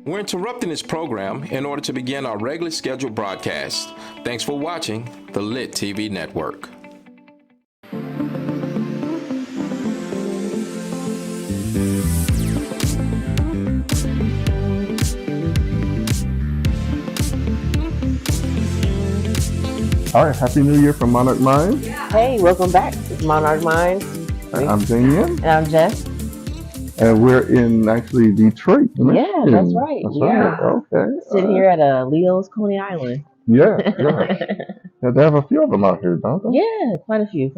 We're interrupting this program in order to begin our regularly scheduled broadcast. Thanks for watching the Lit TV Network. All right, Happy New Year from Monarch Mindz. Hey, welcome back. It's Monarch Mindz. I'm Damien. And I'm Jess. And we're in actually Detroit, Michigan. Yeah, that's right. That's yeah. right. Okay. Sitting here at Leo's Coney Island. Yeah. Yeah, they have a few of them out here, don't they? Yeah, quite a few.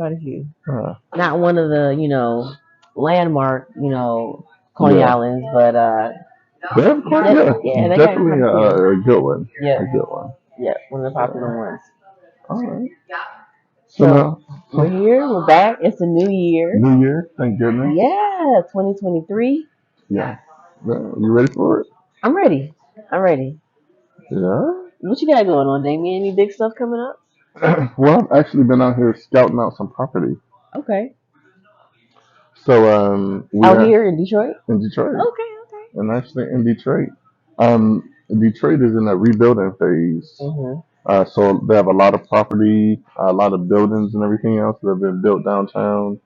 Not one of the, landmark, Coney Islands, but they have quite, they definitely got a good one. Yeah. A good one. Yeah, one of the popular ones. All right. So now, we're here. We're back. It's a new year. New Year, thank goodness. Yeah, 2023. Yeah. You ready for it? I'm ready. Yeah. What you got going on, Damien? Any big stuff coming up? Well, I've actually been out here scouting out some property. Okay. So here in Detroit? In Detroit. Okay. And actually in Detroit. Detroit is in a rebuilding phase. Mm-hmm. So they have a lot of property, a lot of buildings and everything else that have been built downtown.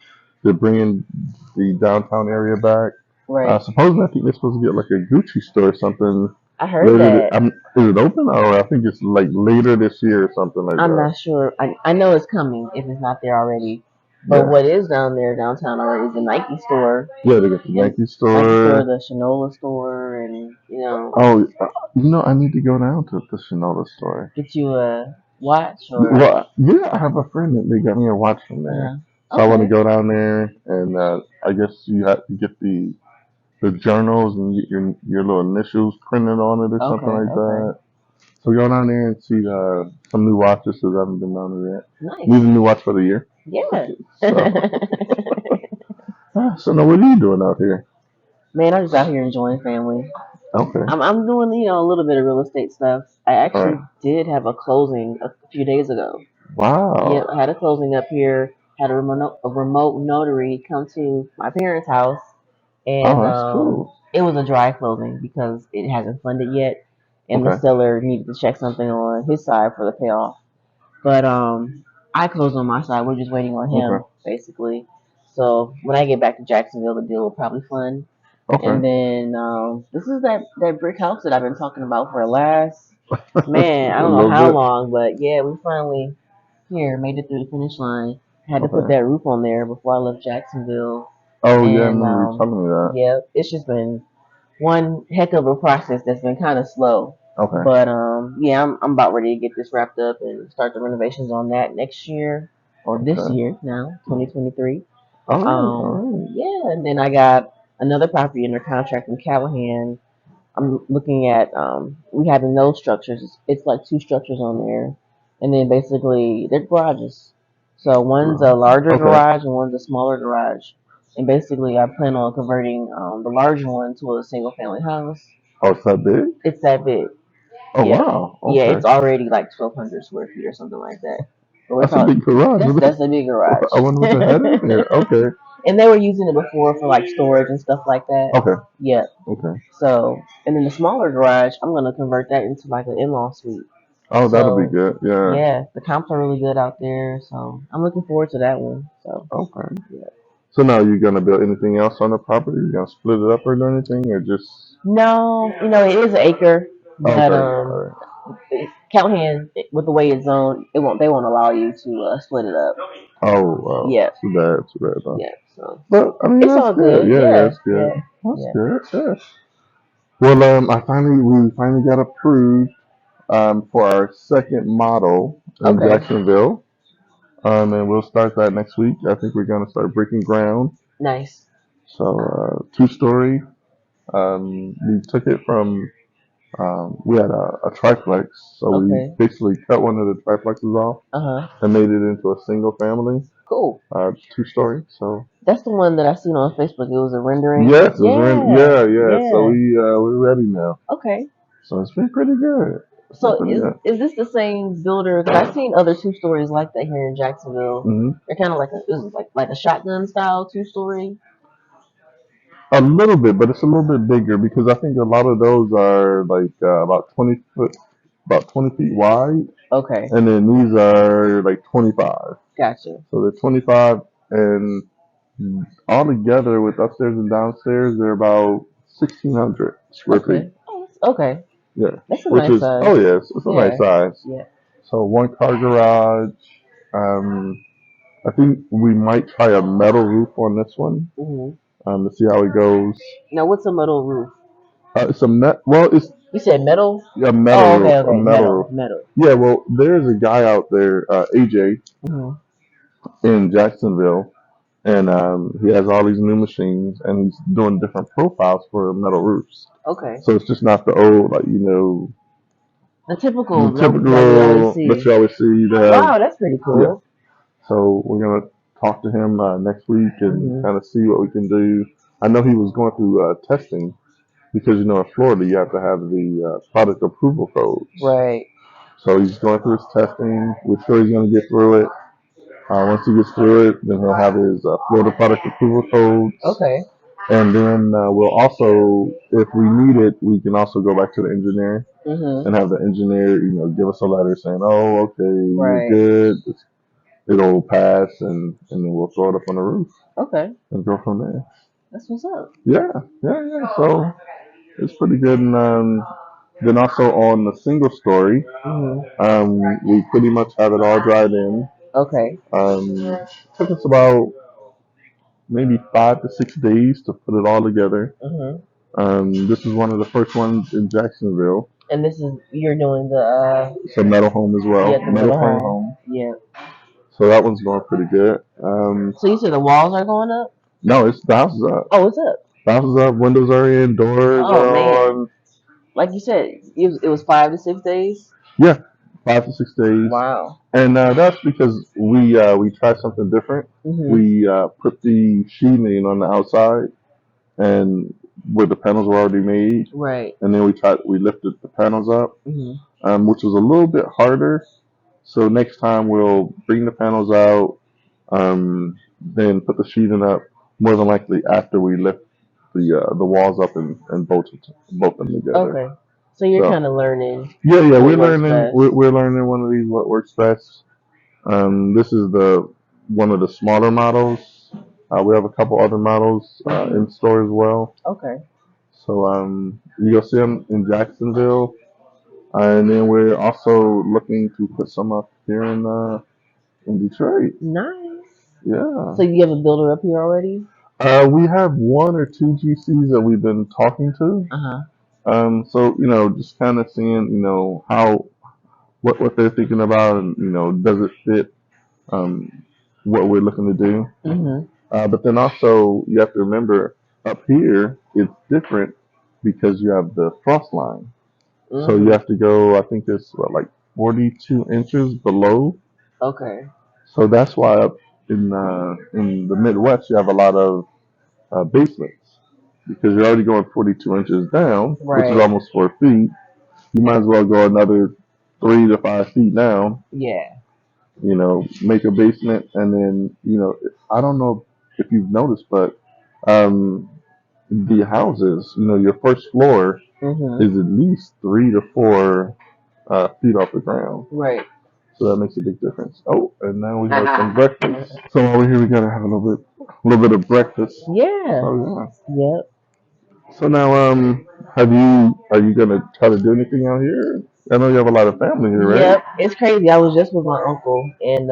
They're bringing the downtown area back. Right. Supposedly, I think they're supposed to get like a Gucci store or something. I heard that. Is it open, or I think it's like later this year or something like that? I'm not sure. I know it's coming if it's not there already. But what is down there downtown already is the Nike store. Yeah, they got the Nike store, the Shinola store, and Oh, I need to go down to the Shinola store. Get you a watch or? Well, yeah, I have a friend that they got me a watch from there. So I want to go down there, and I guess you have to get the journals and get your little initials printed on it or something like that. So go down there and see some new watches because I haven't been down there yet. Nice. Need a new watch for the year. Yeah. So now what are you doing out here? Man, I'm just out here enjoying family. Okay. I'm doing a little bit of real estate stuff. I actually did have a closing a few days ago. Wow. Yeah, I had a closing up here. Had a remote notary come to my parents' house, and that's cool. It was a dry closing because it hasn't funded yet, and the seller needed to check something on his side for the payoff. But I closed on my side. We're just waiting on him, basically. So when I get back to Jacksonville, the deal will probably fund. Okay. And then this is that brick house that I've been talking about for the last man. I don't know how long, but yeah, we finally made it through the finish line. Had to put that roof on there before I left Jacksonville. Oh, and, yeah, I remember you telling me that. Yeah, it's just been one heck of a process that's been kind of slow. Okay. But I'm about ready to get this wrapped up and start the renovations on that next year or this year now, 2023. Yeah, and then I got another property under contract in Callahan. I'm looking at we having those structures. It's like two structures on there, and then basically they're garages. So one's a larger garage and one's a smaller garage. And basically, I plan on converting the larger one to a single family house. Oh, it's that big? It's that big. Oh, wow. Okay. Yeah, it's already like 1,200 square feet or something like that. That's a big garage. That's a big garage. I wonder what they had in there. Okay. And they were using it before for like storage and stuff like that. Okay. Yeah. Okay. So, and then the smaller garage, I'm going to convert that into like an in-law suite. Oh, that'll be good. Yeah. Yeah, the comps are really good out there, so I'm looking forward to that one. So. Okay. Yeah. So now, are you gonna build anything else on the property? You gonna split it up or do anything, or just? No, it is an acre, but Callahan, with the way it's zoned, they won't allow you to split it up. Oh, wow. Yeah. Too bad. Huh? Yeah. So. But I mean, it's all good. Yeah, that's good. Yeah. That's good. Yeah. Well, we finally got approved for our second model in Jacksonville. And we'll start that next week. I think we're going to start breaking ground. Nice. So, 2-story. We took it from, we had a triplex. So we basically cut one of the triplexes off and made it into a single family. Cool. 2-story. So that's the one that I seen on Facebook. It was a rendering. Yes. It was yeah. So we're ready now. Okay. So it's been pretty good. So is this the same builder? Because I've seen other 2-stories like that here in Jacksonville. Mm-hmm. They're kind of like a shotgun style 2-story. A little bit, but it's a little bit bigger because I think a lot of those are like about 20 foot, about 20 feet wide, Okay, and then these are like 25. gotcha. So they're 25, and all together with upstairs and downstairs, they're about 1,600 square feet. Okay, okay. Yeah, That's a which nice is size. oh yes, it's a nice Yeah, size. yeah. So one car garage. Um, I think we might try a metal roof on this one Hmm. to see how it goes. Now, what's a metal roof? It's a met. Well, it's You said metal? a metal Oh, roof. okay, A okay. metal Metal, roof. metal. Yeah. Well, there's a guy out there, AJ, Hmm. in Jacksonville, and he has all these new machines, and he's doing different profiles for metal roofs. Okay. So it's just not the old, like The the typical that we always typical that see. you always see. Oh, wow, that's pretty Yeah. cool. So we're gonna talk to him next week and Hmm. kind of see what we can do. I know he was going through testing because in Florida you have to have the product approval codes. Right. So he's going through his testing. We're sure he's going to get through it. Once he gets through it, then he'll have his Florida product approval codes. Okay. And then we'll also, if we need it, we can also go back to the engineer Hmm. and have the engineer, give us a letter saying, "Oh, okay, you're Right. good. It'll pass," and then we'll throw it up on the roof Okay. and go from there. That's what's up. Yeah, yeah, yeah. So it's pretty good. And then also on the single story, Hmm. we pretty much have it all dried in. Okay. Took us about maybe 5 to 6 days to put it all together. Hmm. This is one of the first ones in Jacksonville. And this is you're doing the It's a metal home as well, yeah, the metal middle frame home. home. Yeah. So that one's going pretty good. So you said the walls are going up? No, it's the house is up. Oh, it's up. The house is up. Windows are in. Doors Oh are man. on. Like you said, it was 5 to 6 days. Yeah, 5 to 6 days. Wow. And that's because we tried something different. Hmm. We put the sheathing on the outside, and where the panels were already made, Right. and then we lifted the panels up, Hmm. which was a little bit harder. So next time we'll bring the panels out, then put the sheathing up. More than likely after we lift the walls up and bolt them together. Okay. So you're So kind of learning yeah, what we're works learning. best. We're learning one of these what works best. This is the one of the smaller models. We have a couple other models in store as well. Okay. So you'll see them in Jacksonville, and then we're also looking to put some up here in Detroit. Nice. Yeah. So you have a builder up here already? We have one or two GCs that we've been talking to. Uh-huh. So just kind of seeing how what they're thinking about, and does it fit what we're looking to do. Hmm. But then also you have to remember up here it's different because you have the frost line. So you Hmm. have to go. I think it's like 42 inches below. Okay. So that's why up in the Midwest you have a lot of basements because you're already going 42 inches down, which is Right. almost 4 feet. You might as well go another 3 to 5 feet down. Yeah. Make a basement, and then I don't know if you've noticed, but um, the houses, your first floor Hmm. is at least 3 to 4 feet off the ground. Right. So that makes a big difference. Oh, and now we have some breakfast. So over here we gotta have a little bit of breakfast. Yeah. Oh Yep. yeah. So now, are you gonna try to do anything out here? I know you have a lot of family here, right? Yep. It's crazy. I was just with my uncle, and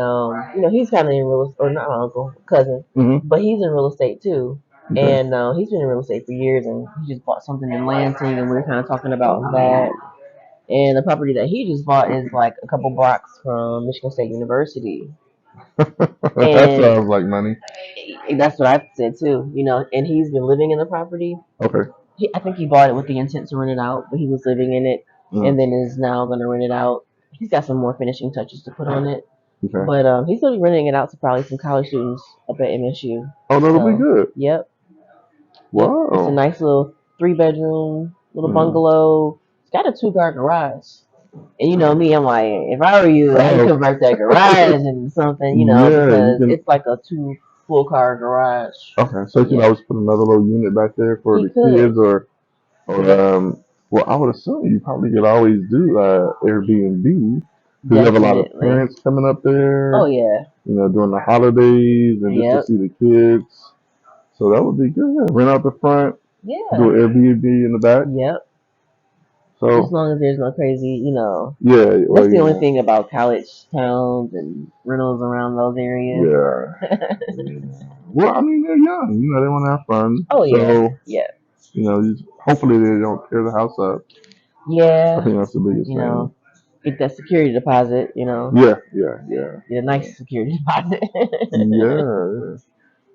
he's kind of in real estate, or not my uncle, cousin, Mm-hmm. but he's in real estate too. Okay. And he's been in real estate for years, and he just bought something in Lansing, and we were kind of talking about that. And the property that he just bought is like a couple blocks from Michigan State University. That And sounds like money. that's what I said too, and he's been living in the property. Okay. I think he bought it with the intent to rent it out, but he was living in it and Mm. then is now going to rent it out. He's got some more finishing touches to put on it. Okay. But he's going to be renting it out to probably some college students up at MSU. Oh, that'll be So, good. yep. Wow. It's a nice little 3 bedroom, little Mm. bungalow. It's got a 2-car garage. And you know me, I'm like, if I were you, I'd convert that garage into something, Yeah, because it's like a full car garage. Okay, so you can always put another little unit back there for the kids, or well, I would assume you probably could always do Airbnb because you have a lot of parents coming up there. Oh yeah. During the holidays and just to see the kids. So that would be good. Rent out the front. Yeah. Do an Airbnb in the back. Yep. So as long as there's no crazy, Yeah. That's the only thing about college towns and rentals around those areas. Yeah. Well, I mean, they're young. They want to have fun. Oh yeah. So, yeah. Hopefully they don't tear the house up. Yeah. I think that's the biggest thing. Get that security deposit. Yeah. Get a nice security deposit. Yeah.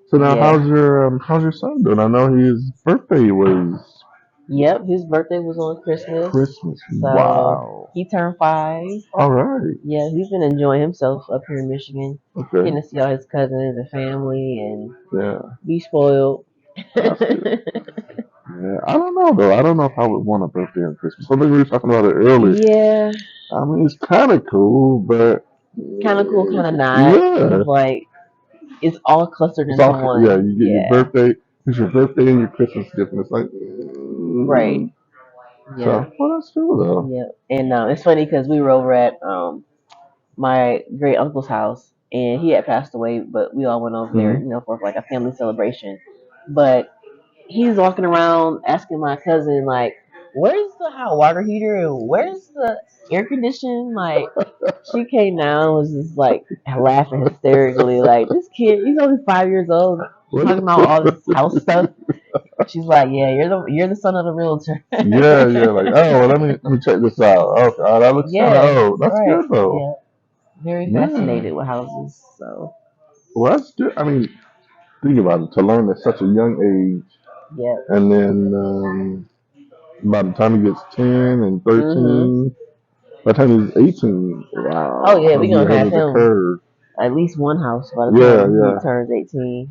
So now, how's your son doing? I know his birthday was. Yep, his birthday was on Christmas. Christmas. So Wow. he turned 5. All right. Yeah, he's been enjoying himself up here in Michigan. Okay. Getting to see all his cousins and family and be spoiled. Yeah, I don't know though. I don't know if I would want a birthday on Christmas. I think we were talking about it earlier. Yeah. I mean, it's kind of cool, but kind of cool, kind of not. Yeah. It's like it's all clustered into one. Yeah, you get your birthday. It's your birthday and your Christmas gift, and it's like right. Yeah. So, well, that's cool though. Yeah, and it's funny because we were over at my great uncle's house, and he had passed away, but we all went over there, for like a family celebration. But he's walking around asking my cousin, like, where's the hot water heater and where's the air conditioning? Like, she came down and was just like laughing hysterically, like, this kid, he's only 5 years old, talking about all this house stuff. She's like, yeah, you're the son of the realtor. yeah, like, oh, well, let me check this out. Okay, that looks kind of old. That's good though. Yeah, very fascinated with houses. So, well, that's good. I mean, think about it. To learn at such a young age. Yeah. And then by the time he gets 10 and 13, by the time he's 18, wow. Oh yeah, we're gonna have him at least one house by the time he turns 18.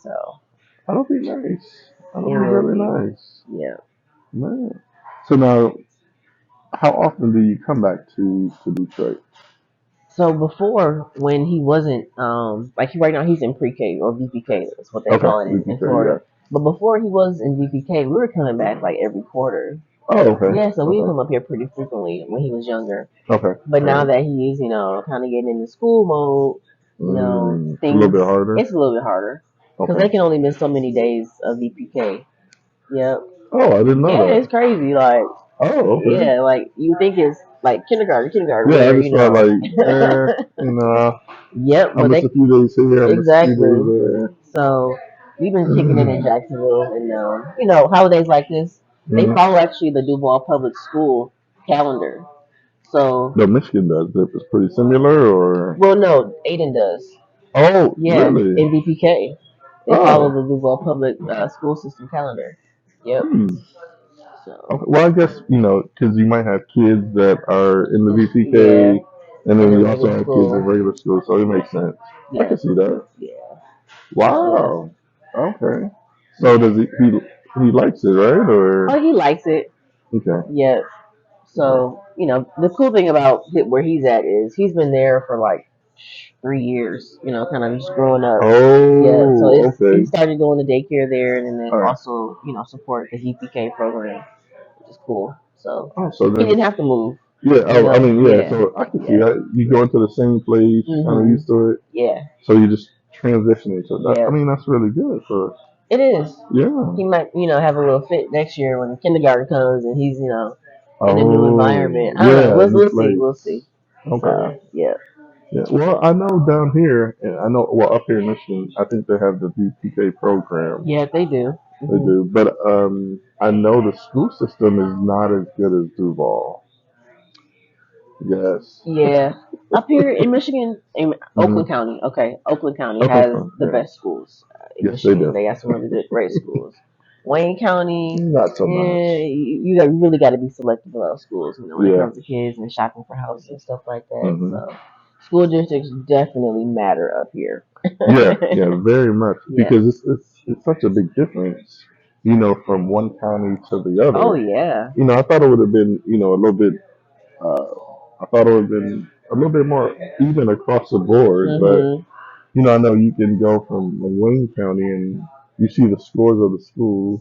So that'll be nice. That'll be really nice. Yeah. Man. So now, how often do you come back to Detroit? So before, when he wasn't, like right now he's in pre-K or VPK, that's what they call it in Florida. But before he was in VPK, we were coming back like every quarter. Oh, okay. Yeah, so we would come up here pretty frequently when he was younger. Okay. But now that he's, kind of getting into school mode, things, a little bit harder. It's a little bit harder because they can only miss so many days of VPK. Yep. Oh, I didn't know that. Yeah, it's crazy. Like, oh, okay. Yeah, like you think it's like kindergarten. Yeah, where, I just felt like, Yep, I missed a few days here. Exactly. A few days there. So we've been kicking it in Jacksonville, and holidays like this, they follow actually the Duval Public School calendar. So no, Michigan does. It's pretty similar, or well, no, Aiden does. Oh, yeah, really? In VPK, they follow the Duval Public School System calendar. Yep. So. Okay. Well, I guess because you might have kids that are in the VPK, and then you also have kids in regular school, so it makes sense. I can see that. Yeah. Wow. Okay. So does he likes it, right? Or he likes it. Okay. Yeah. So the cool thing about where he's at is he's been there for like 3 years. Kind of just growing up. Oh. Yeah. So he started going to daycare there, and then also support the VPK program, which is cool. So, he didn't have to move. Yeah. I mean, So I can see that you go into the same place, kind of used to it. Yeah. So you just transitioning to that. I mean, that's really good for. It is. Yeah. He might, have a little fit next year when kindergarten comes and he's, in a new environment. I don't know. We'll see. Okay. So, yeah. Yeah. Well, I know down here, and I know up here in Michigan, I think they have the VPK program. Yeah, they do. They do, but I know the school system is not as good as Duval. Yes. Yeah. Up here in Michigan, in Oakland County. Okay, Oakland County has the best schools. In Michigan. They do. They got some really good, great schools. Wayne County, not so much. You really got to be selective about schools. When it comes to kids and shopping for houses and stuff like that. So, school districts definitely matter up here. yeah, very much because it's such a big difference. From one county to the other. Oh yeah. I thought it would have been a little bit. I thought it would have been a little bit more even across the board, but I know you can go from Wayne County and you see the scores of the schools,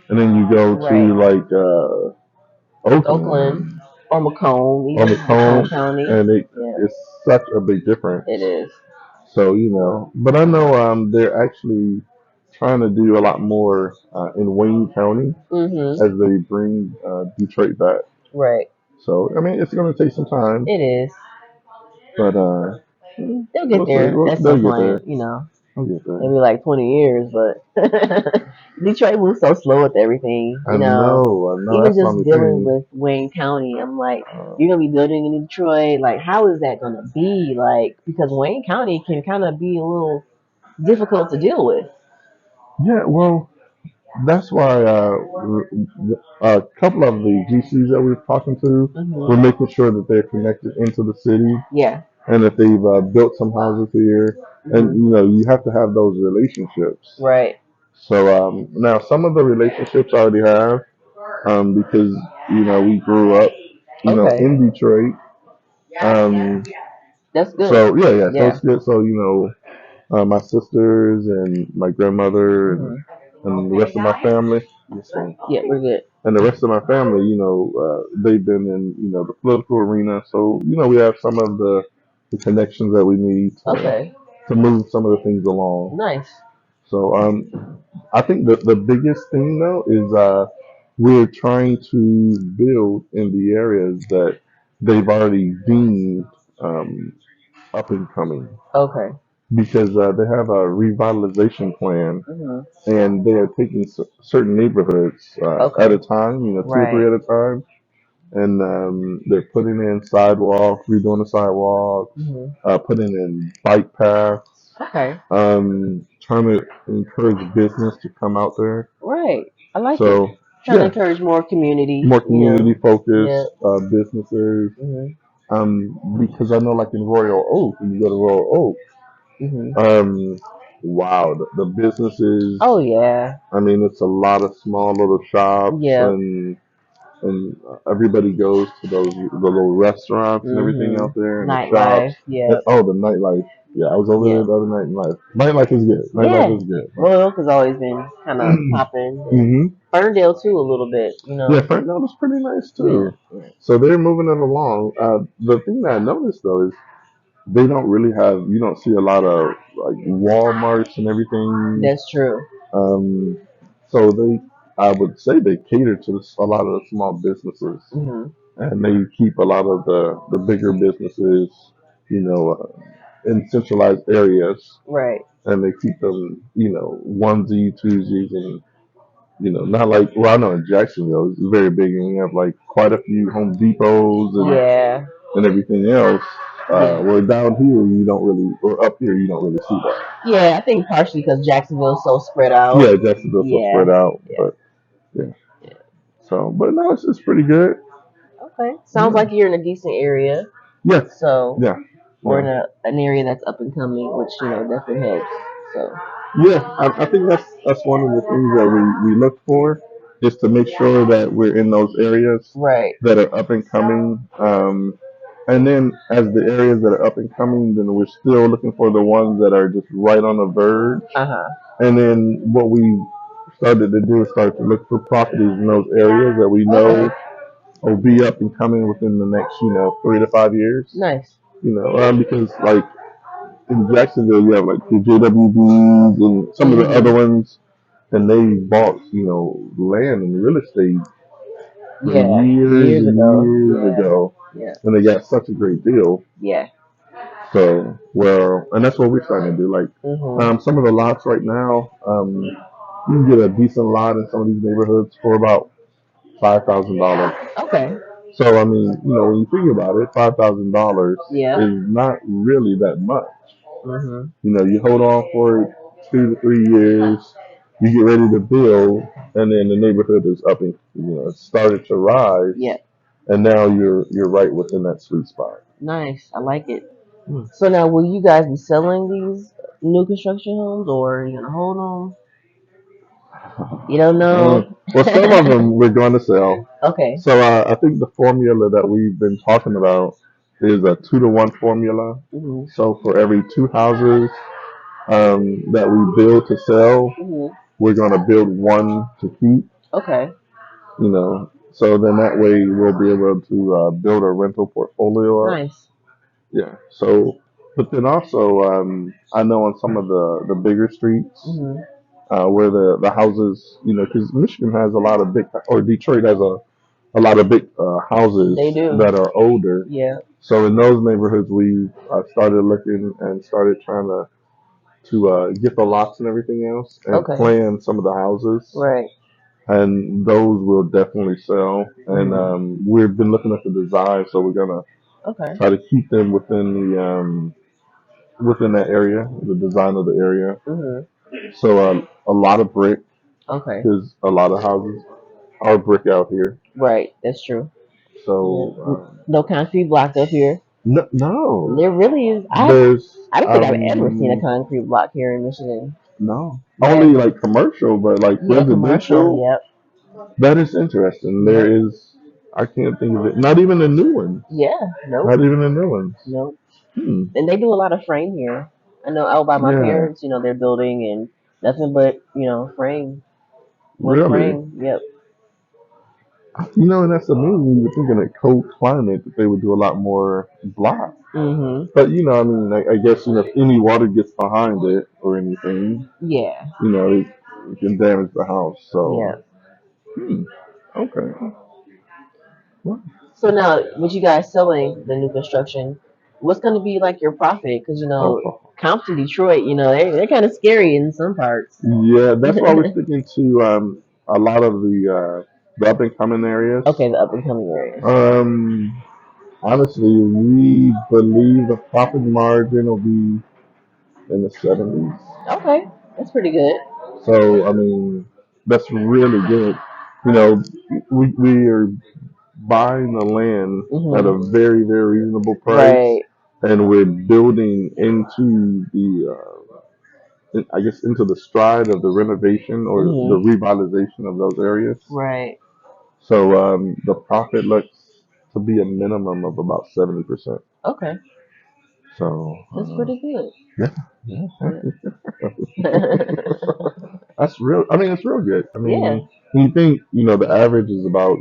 and then you go Right. to like Oakland Oakland or Macomb, or even Macomb Macomb, County. and Yeah, it's such a big difference. it is. So but I know they're actually trying to do a lot more in Wayne County Mhm. as they bring Detroit back. Right. So I mean, it's going to take some time, It is. but They'll get we'll see. there at They'll some get there. point. You know, They'll get there. maybe like 20 years, but Detroit moves so slow with everything. I know. I know. Even That's the just only dealing thing. with Wayne County, I'm like, Uh, you're gonna be building in Detroit. Like, how is that gonna be? Like, because Wayne County can kind of be a little difficult to deal with. yeah. Well, that's why a couple of the GCs that we're talking to, we're Mhm. making sure that they're connected into the city Yeah. and that they've built some houses here. And Mhm. you have to have those relationships. Right. So now some of the relationships I already have because we grew up Okay. in Detroit. Um, That's good. so yeah. So Yeah. it's good. So my sisters and my grandmother Mhm. and the rest of my family. Yes, ma'am. Yeah, we're good. And the rest of my family, they've been in, the political arena. So, we have some of the connections that we need Okay. to move some of the things along. Nice. So, I think the biggest thing though is we're trying to build in the areas that they've already deemed um, up and coming Okay. because they have a revitalization plan Mhm. and they are taking certain neighborhoods at Okay. a time, two or three Right. at a time, and they're putting in sidewalks, redoing the sidewalks, Mhm. putting in bike paths, Okay. trying to encourage business to come out there. Right. I like it. So Trying to yeah, encourage more community. more community Yeah. focused businesses. Mhm. Because I know like in Royal Oak, when you go to Royal Oak, Mhm. wow, the businesses. Oh yeah. I mean, it's a lot of small little shops, Yeah. and everybody goes to the little restaurants and everything out Mhm. there, and the Nightlife. shops. And, Yeah. oh, the nightlife. Yeah, I was over there Yeah. the other night. Nightlife is good. Nightlife Yeah. is good. Royal Oak has always been kind of popping, and hmm Ferndale too a little bit. Yeah, Fernando is pretty nice Yeah. too. So they're moving it along. The thing that I noticed though is they don't really have. You don't see a lot of like WalMarts and everything. That's true. Um, so I would say they cater to a lot of the small businesses, Mhm. and they keep a lot of the bigger businesses, in centralized areas, Right. and they keep them, onesie, twosies, and not like I know in Jacksonville it's very big, and we have like quite a few Home Depots Yeah. and everything else. Yeah. Where down here you don't really, or up here you don't really see that. Yeah. I think partially because Jacksonville's so spread out. Yeah, Jacksonville's so Yeah. spread out, Yeah. but yeah. Yeah. So, but no, it's pretty good. Okay. Sounds Yeah. like you're in a decent area. Yes. So, Yeah. or in Yeah. an area that's up and coming, which definitely helps. So. Yeah. I think that's one of the things that we look for is to make sure that we're in those areas Right. that are up and coming. And then as the areas that are up and coming, then we're still looking for the ones that are just right on the verge. Uh huh. And then what we started to do is start to look for properties in those areas that we know Okay. will be up and coming within the next, 3 to 5 years. Nice. Because like in Jacksonville, you have like the JWBs and some of the other Mhm. ones, and they bought, land and real estate Yeah. years Years and ago. years Yeah. ago, Yeah. and they got such a great deal. Yeah. So, well, and that's what we're starting to do. Like, Mhm. some of the lots right now, you can get a decent lot in some of these neighborhoods for about $5,000. Okay. So, I mean, when you think about it, $5,000 Yeah. is not really that much. Mhm. You hold on for it 2 to 3 years, you get ready to build, and then the neighborhood is up and it's started to rise, Yeah. and now you're right within that sweet spot. Nice. I like it. Hmm. So now, will you guys be selling these new construction homes, or are you gonna hold them? You don't know. Well, some of them we're going to sell. Okay. So I think the formula that we've been talking about is a 2-to-1 formula. Mhm. So for every two houses, that we build to sell. Mhm. We're gonna build one to keep. Okay. So then that way we'll be able to build a rental portfolio up. Nice. Yeah. So, but then also, I know on some of the bigger streets Mhm. where the houses, because Michigan has a lot of big, or Detroit has a lot of big houses They do. that are older. Yeah. So in those neighborhoods, we started looking and started trying to get the lots and everything else and Okay. plan some of the houses. Right. And those will definitely sell. And we've been looking at the design, so we're gonna Okay. try to keep them within that area, the design of the area. Mhm. So a lot of brick, Okay. because a lot of houses are brick out here. Right. That's true. So Yeah. No concrete block up here. no, There really is. there's I don't think I've ever seen a concrete block here in Michigan. no, only Never. like commercial, but like Yeah, commercial. residential. Yep. That is interesting. Yep. There is, I can't think of it. Not even the new ones. Yeah. Nope. Not even the new ones. Nope. Hmm. And they do a lot of frame here. I know out by my Yeah. parents, they're building and nothing but, frame. Wood Really? frame. Yep. And that's amazing. You would think in a cold climate that they would do a lot more block. Mhm. But I mean, I guess if any water gets behind it or anything, Yeah. it can damage the house. So, Yeah. Okay. Well, So now, with you guys selling the new construction, what's going to be like your profit? Because oh, Compton, Detroit, they're kind of scary in some parts. yeah, that's why we're sticking to a lot of the up and coming areas. Okay, the up and coming areas. Honestly, we believe the profit margin will be in the 70s. Okay, that's pretty good. So, I mean, that's really good. We are buying the land at a Mhm. very, very reasonable price, Right. and we're building into I guess, into the stride of the renovation or the Mhm. revitalization of those areas. Right. So the profit looks to be a minimum of about 70%. Okay, So that's pretty good. yeah, Yeah. that's real. I mean, it's real good. I Yeah. mean, when you think, the average is about,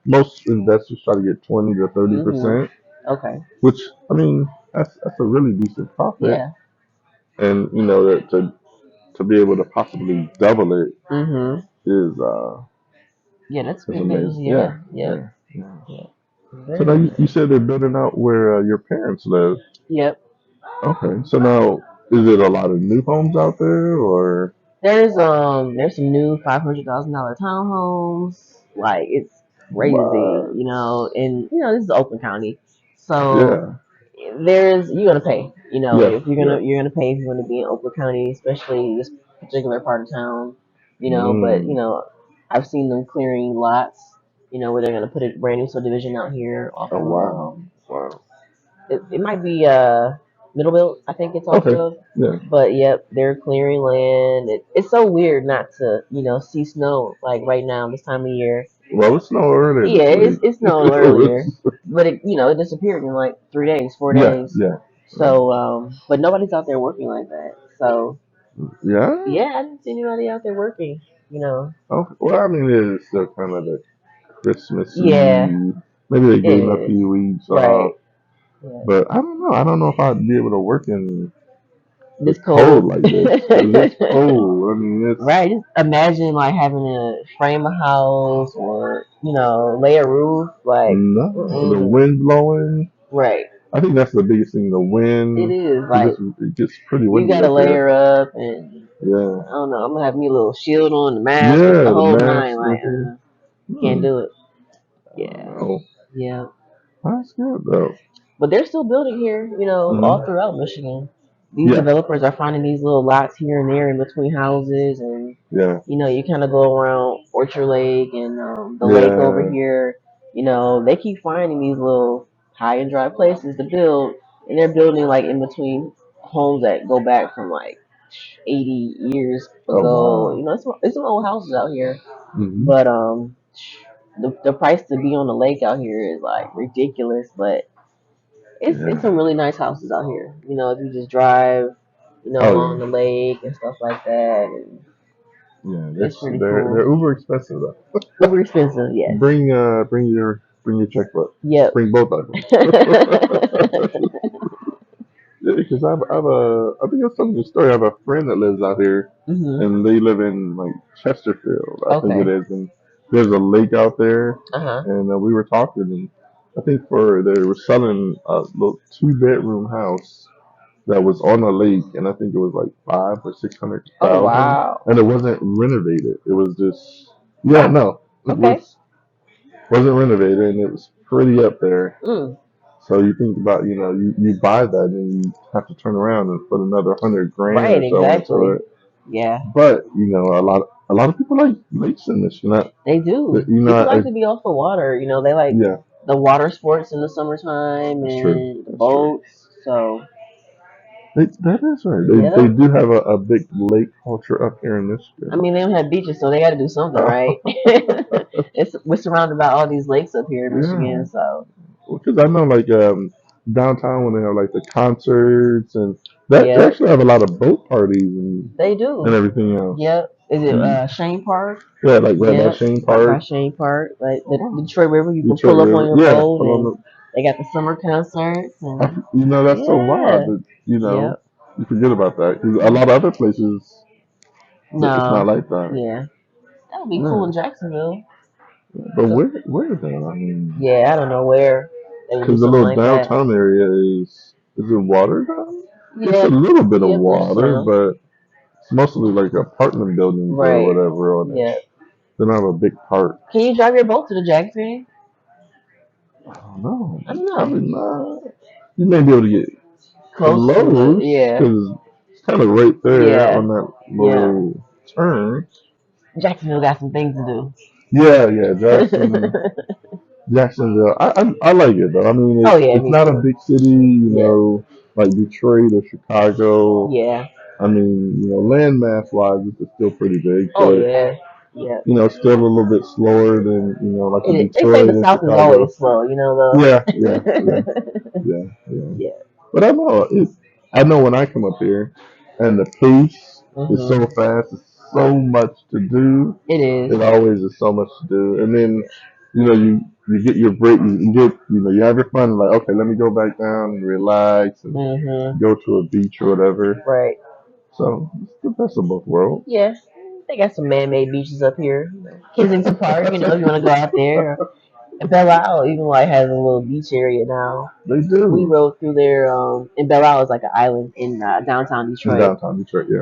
most investors try to get 20 to 30 Mhm. percent, Okay. which I mean, that's a really decent profit, Yeah. and to be able to possibly double it Mhm. is Yeah, that's is pretty good. amazing. Yeah. Yeah. Yep. Yeah. Yeah. So Very now much you so. said they're building out where your parents live. Yep. Okay. So now, is it a lot of new homes out there, or? There's some new $500,000 townhomes. Like it's crazy, What? and this is Oakland County, so Yeah. you're gonna pay. Yeah. If Yeah. you're gonna pay if you're gonna be in Oakland County, especially this particular part of town. But Mm. I've seen them clearing lots. Where they're gonna put a brand new subdivision out here off Oh of wow. Wow. it might be middle belt, I think it's off Okay. of. Yeah. But yep, they're clearing land. It's so weird not to see snow like right now this time of year. Well, it snowed earlier Yeah, this week. it snowed earlier, but it disappeared in like 3 days, four Yeah. days. Yeah. So but nobody's out there working like that. So Yeah. yeah, I didn't see anybody out there working. Okay. Well, I mean, it is still kind of the Christmassy. Yeah, Maybe they it gave them a is. few weeks Right. off, Yeah. but I don't know. I don't know if I'd be able to work in the This cold cold. like this because it's cold. I mean, it's Right. Just imagine like having to frame a house or lay a roof. Like, no the mm-mm. wind blowing. Right. I think that's the biggest thing. The It wind, is because like it gets pretty you windy got to up here. layer up, and Yeah. I don't know. I'm gonna have me a little shield on, the mask, the Yeah, the whole nine. mask. Like, can't Hmm. do it. I don't Yeah. know. Yeah. That's good though. But they're still building here. All Hmm. throughout Michigan. These Yeah. developers are finding these little lots here and there in between houses, and Yeah. you kind of go around Orchard Lake and the lake over Yeah. here. They keep finding these little high and dry places to build, and they're building like in between homes that go back from like 80 years Oh ago. wow. It's some old houses out here, Hmm. but the price to be on the lake out here is like ridiculous. But it's Yeah. some really nice houses out here. If you just drive. along the lake and stuff like that. And it's pretty cool. They're uber expensive though. Uber expensive, yes. Bring your checkbook. Yep. Bring both of them. Yeah, because I think I was telling you a story. I have a friend that lives out here, and they live in like Chesterfield, I think it is, and there's a lake out there, and we were talking, and I think they were selling a little 2-bedroom house that was on a lake, and I think it was like 500,000 or 600,000. Oh wow! And it wasn't renovated. It was just wasn't renovated, and it was pretty up there. So you think about, you buy that and you have to turn around and put another 100,000 right, or so exactly. into it. Yeah. But a lot of people like lakes in this. They do. People like to be off the water. They like the water sports in the summertime and the boats. So that is right. They do have a big lake culture up here in Michigan. I mean, they don't have beaches, so they got to do something, right? We're surrounded by all these lakes up here in Michigan, so. Because I know, like downtown, when they have like the concerts and they actually have a lot of boat parties and they do and everything else. Yep. Is it Shane Park? Yeah, like right by Shane Park. Right by Shane Park, like the Detroit River. You can pull up on your boat, and they got the summer concerts. And, that's so wild. That, you forget about that because a lot of other places, it's not like that. Yeah, that would be cool in Jacksonville. But where though? I mean, I don't know where. Because the little downtown area is it water down? Yeah, it's a little bit of water, but it's mostly like apartment buildings or whatever on it. Yeah. They don't have a big park. Can you drive your boat to the Jackson? I don't know. Probably not. You may be able to get close, because it's kind of right there on that little turn. Jacksonville got some things to do. Yeah, Jacksonville. I like it though. I mean, it's not a big city, like Detroit or Chicago. Yeah. I mean, landmass wise, it's still pretty big. Oh yeah. Yeah. Still a little bit slower than like Detroit. They say the South is always slow, though. Yeah. But I know when I come up here, and the pace is so fast. It's so much to do. It is. It always is so much to do, and then you get your break. You have your fun. Like, okay, let me go back down and relax and go to a beach or whatever. Right. So it's the best of both worlds. Yeah. They got some man-made beaches up here. Kensington Park, if you want to go out there. Belle Isle even has a little beach area now. They do. We rode through there. And Belle Isle is like an island in downtown Detroit. Yeah.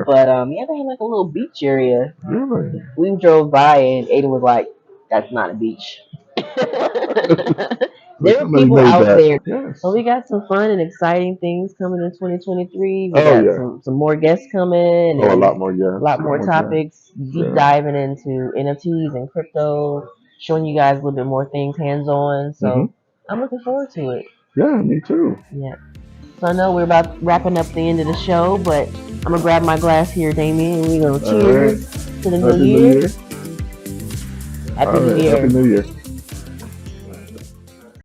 But they have like a little beach area. Really? We drove by and Aiden was like, "That's not a beach." There are people out there. Yes. So we got some fun and exciting things coming in 2023. We got some more guests coming. A lot more, A lot more topics. Deep diving into NFTs and crypto. Showing you guys a little bit more things hands-on. So I'm looking forward to it. Yeah, me too. Yeah. So I know we're about wrapping up the end of the show, but I'm going to grab my glass here, Damien, and we're going to cheers to the new year. Happy New Year. Happy New Year.